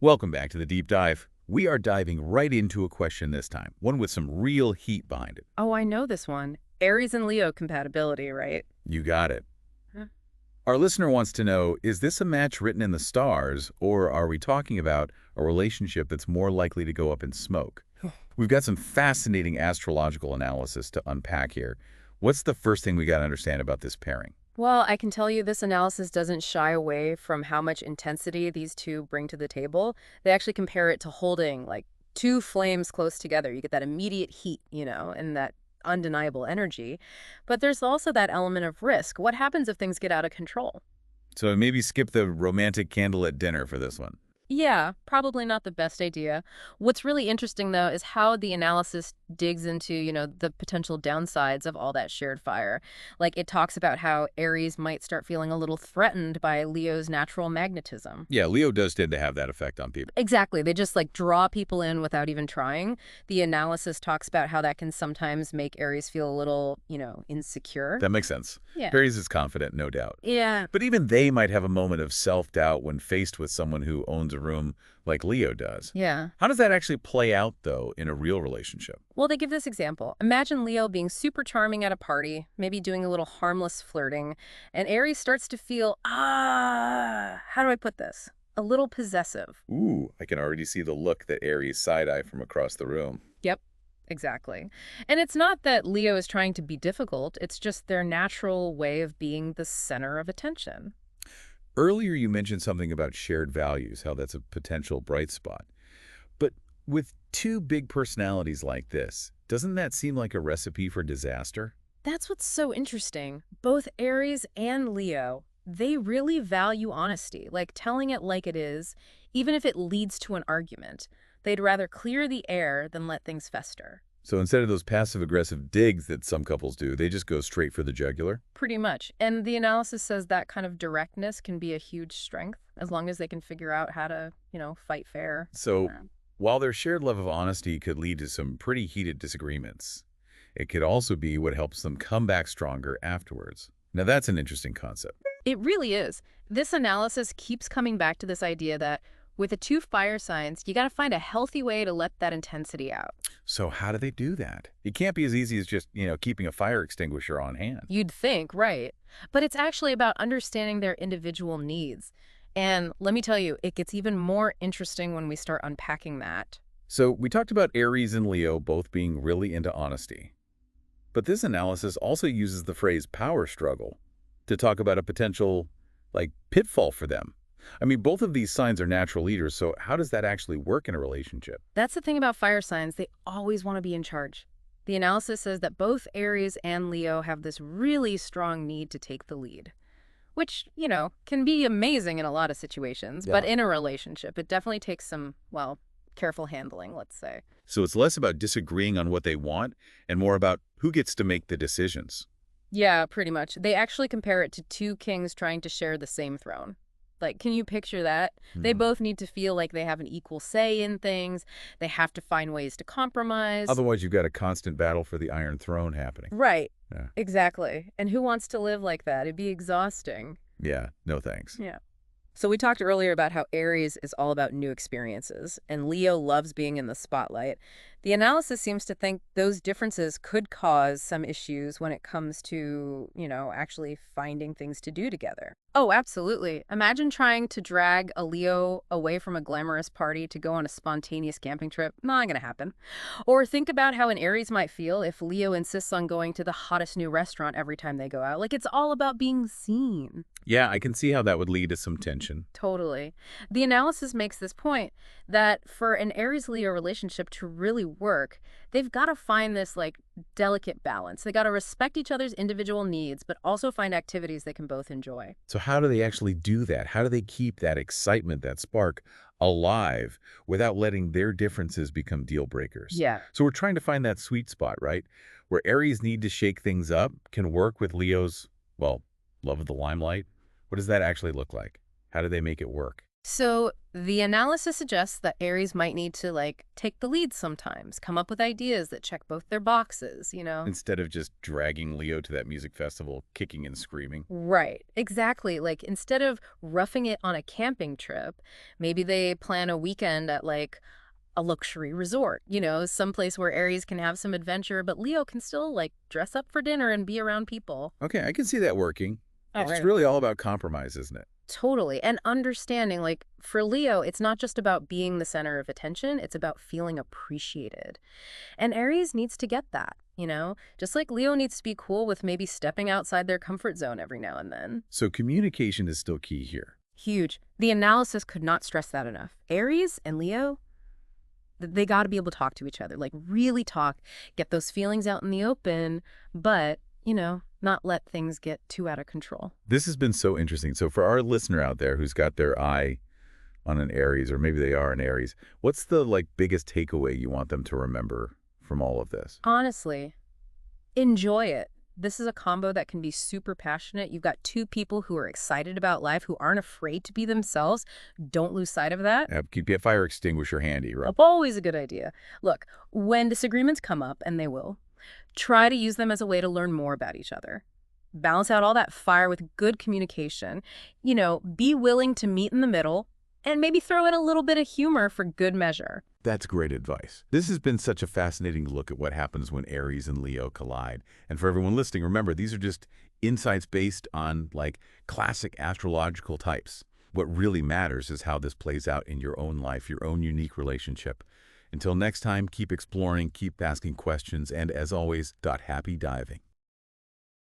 Welcome back to the Deep Dive. We are diving right into a question this time, one with some real heat behind it. Oh, I know this one. Aries and Leo compatibility, right? You got it. Huh. Our listener wants to know, is this a match written in the stars, or are we talking about a relationship that's more likely to go up in smoke? We've got some fascinating astrological analysis to unpack here. What's the first thing we got to understand about this pairing? Well, I can tell you this analysis doesn't shy away from how much intensity these two bring to the table. They actually compare it to holding like two flames close together. You get that immediate heat, and that undeniable energy. But there's also that element of risk. What happens if things get out of control? So maybe skip the romantic candlelit dinner for this one. Yeah, probably not the best idea. What's really interesting, though, is how the analysis digs into, the potential downsides of all that shared fire. Like, it talks about how Aries might start feeling a little threatened by Leo's natural magnetism. Yeah, Leo does tend to have that effect on people. Exactly. They just, like, draw people in without even trying. The analysis talks about how that can sometimes make Aries feel a little, insecure. That makes sense. Yeah. Aries is confident, no doubt. Yeah. But even they might have a moment of self-doubt when faced with someone who owns a room like Leo does. Yeah. How does that actually play out, though, in a real relationship? Well, they give this example. Imagine Leo being super charming at a party, maybe doing a little harmless flirting, and Aries starts to feel, how do I put this? A little possessive. Ooh, I can already see the look that Aries side-eye from across the room. Yep, exactly. And it's not that Leo is trying to be difficult, it's just their natural way of being the center of attention. Earlier, you mentioned something about shared values, how that's a potential bright spot. But with two big personalities like this, doesn't that seem like a recipe for disaster? That's what's so interesting. Both Aries and Leo, they really value honesty, like telling it like it is, even if it leads to an argument. They'd rather clear the air than let things fester. So instead of those passive-aggressive digs that some couples do, they just go straight for the jugular? Pretty much. And the analysis says that kind of directness can be a huge strength as long as they can figure out how to, fight fair. So Yeah. while their shared love of honesty could lead to some pretty heated disagreements, it could also be what helps them come back stronger afterwards. Now that's an interesting concept. It really is. This analysis keeps coming back to this idea that with the two fire signs, you got to find a healthy way to let that intensity out. So how do they do that? It can't be as easy as just, keeping a fire extinguisher on hand. You'd think, right? But it's actually about understanding their individual needs. And let me tell you, it gets even more interesting when we start unpacking that. So we talked about Aries and Leo both being really into honesty. But this analysis also uses the phrase power struggle to talk about a potential, pitfall for them. I mean, both of these signs are natural leaders, so how does that actually work in a relationship? That's the thing about fire signs, they always want to be in charge. The analysis says that both Aries and Leo have this really strong need to take the lead, which, can be amazing in a lot of situations, but Yeah. in a relationship, it definitely takes some, well, careful handling, let's say. So it's less about disagreeing on what they want and more about who gets to make the decisions. Yeah, pretty much. They actually compare it to two kings trying to share the same throne. Like, can you picture that? They Hmm. both need to feel like they have an equal say in things. They have to find ways to compromise. Otherwise, you've got a constant battle for the Iron Throne happening. Right. Yeah. Exactly. And who wants to live like that? It'd be exhausting. Yeah, no thanks. Yeah. So we talked earlier about how Aries is all about new experiences, and Leo loves being in the spotlight. The analysis seems to think those differences could cause some issues when it comes to, actually finding things to do together. Oh, absolutely. Imagine trying to drag a Leo away from a glamorous party to go on a spontaneous camping trip. Not gonna happen. Or think about how an Aries might feel if Leo insists on going to the hottest new restaurant every time they go out. Like, it's all about being seen. Yeah, I can see how that would lead to some tension. Totally. The analysis makes this point that for an Aries-Leo relationship to really work, they've got to find this delicate balance. They got to respect each other's individual needs, but also find activities they can both enjoy. So how do they actually do that? How do they keep that excitement, that spark, alive without letting their differences become deal breakers? Yeah. So we're trying to find that sweet spot, right? Where Aries need to shake things up can work with Leo's, love of the limelight. What does that actually look like? How do they make it work? So the analysis suggests that Aries might need to take the lead sometimes, come up with ideas that check both their boxes. Instead of just dragging Leo to that music festival, kicking and screaming. Right, exactly. Like instead of roughing it on a camping trip, maybe they plan a weekend at a luxury resort, someplace where Aries can have some adventure, but Leo can still dress up for dinner and be around people. Okay, I can see that working. Oh, It's right. really all about compromise, isn't it? Totally. And understanding, for Leo, it's not just about being the center of attention, it's about feeling appreciated. And Aries needs to get that, just like Leo needs to be cool with maybe stepping outside their comfort zone every now and then. So communication is still key here. Huge. The analysis could not stress that enough. Aries and Leo, they got to be able to talk to each other, really talk, get those feelings out in the open, but, not let things get too out of control. This has been so interesting. So for our listener out there who's got their eye on an Aries, or maybe they are an Aries, what's the biggest takeaway you want them to remember from all of this? Honestly, enjoy it. This is a combo that can be super passionate. You've got two people who are excited about life, who aren't afraid to be themselves. Don't lose sight of that. Keep your fire extinguisher handy, right? Always a good idea. Look, when disagreements come up, and they will, try to use them as a way to learn more about each other. Balance out all that fire with good communication. Be willing to meet in the middle and maybe throw in a little bit of humor for good measure. That's great advice. This has been such a fascinating look at what happens when Aries and Leo collide. And for everyone listening, remember, these are just insights based on classic astrological types. What really matters is how this plays out in your own life, your own unique relationship. Until next time, keep exploring, keep asking questions, and as always, happy diving.